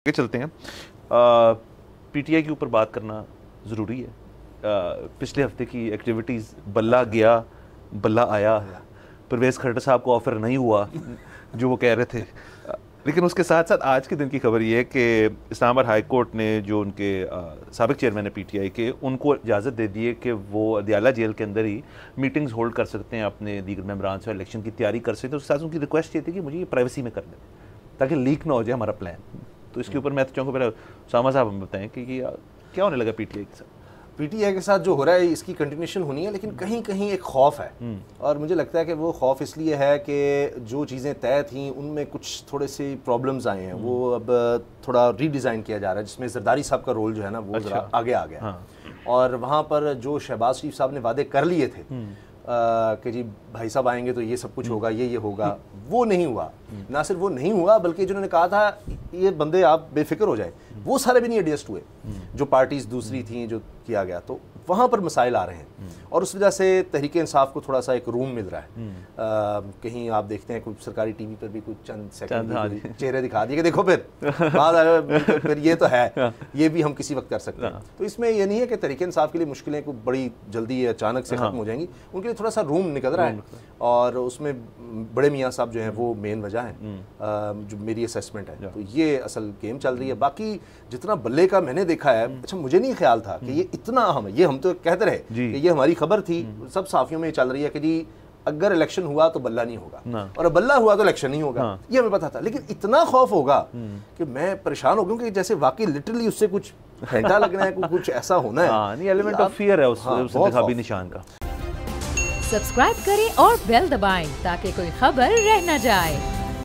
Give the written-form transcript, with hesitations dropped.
आगे चलते हैं। पीटीआई के ऊपर बात करना ज़रूरी है। पिछले हफ्ते की एक्टिविटीज़, बल्ला गया बल्ला आया, परवेज़ खट्टर साहब को ऑफ़र नहीं हुआ जो वो कह रहे थे। लेकिन उसके साथ साथ आज के दिन की खबर ये है कि इस्लामाबाद हाई कोर्ट ने जो उनके साबिक चेयरमैन है पीटीआई के, उनको इजाज़त दे दी है कि वो अदियाला जेल के अंदर ही मीटिंग्स होल्ड कर सकते हैं, अपने दीगर मेंबरान से इलेक्शन की तैयारी कर सकते हैं। उसके साथ उनकी रिक्वेस्ट ये थी कि मुझे ये प्राइवेसी में करने दें ताकि लीक ना हो जाए हमारा प्लान। तो इसके ऊपर मैं तो चाहूँगा पहले उसामा साहब हम बताएं कि क्या होने लगा पीटीआई के साथ। पीटीआई के साथ जो हो रहा है इसकी कंटिन्यूशन होनी है, लेकिन कहीं कहीं एक खौफ है। और मुझे लगता है कि वो खौफ इसलिए है कि जो चीज़ें तय थी उनमें कुछ थोड़े से प्रॉब्लम्स आए हैं। वो अब थोड़ा रीडिज़ाइन किया जा रहा है, जिसमें जरदारी साहब का रोल जो है ना वो ज़रा आगे आ गया। और वहाँ पर जो शहबाज शरीफ साहब ने वादे कर लिए थे कि जी भाई साहब आएंगे तो ये सब कुछ होगा, ये होगा, वो नहीं हुआ। ना सिर्फ वो नहीं हुआ बल्कि जिन्होंने कहा था ये बंदे आप बेफिक्र हो जाए, वो सारे भी नहीं एडजस्ट हुए। जो पार्टीज दूसरी थी जो किया गया, तो वहाँ पर मसाइल आ रहे हैं और उस वजह से तहरीक इंसाफ को थोड़ा सा एक रूम मिल रहा है। कहीं आप देखते हैं कुछ सरकारी टीवी पर भी कुछ चंद सेकंड चेहरे दिखा दिए कि देखो फिर बाद आया, फिर ये तो है, ये भी हम किसी वक्त कर सकते हैं। तो इसमें ये नहीं है कि तहरीक इंसाफ के लिए मुश्किलें को बड़ी जल्दी अचानक से खत्म हो जाएंगी, उनके लिए थोड़ा सा रूम निकल रहा है। और उसमें बड़े मियाँ साहब जो हैं वो मेन वजह है, जो मेरी असेसमेंट है। तो ये असल गेम चल रही है। बाकी जितना बल्ले का मैंने देखा है, अच्छा मुझे नहीं ख्याल था कि ये इतना अहम है। ये हम तो कहते रहे कि ये हमारी खबर थी, सब साफियों में चल रही है कि जी अगर इलेक्शन हुआ तो बल्ला नहीं होगा और बल्ला हुआ तो इलेक्शन नहीं होगा। ये हमें पता था, लेकिन इतना खौफ होगा कि मैं परेशान हो गया कि जैसे वाकई लिटरली उससे कुछ घंटा लगना है, कुछ ऐसा होना है। नहीं, एलिमेंट ऑफ फियर है उस इंतखाबी निशान का। सब्सक्राइब करें और बेल दबाएं ताकि कोई खबर रह न जाए।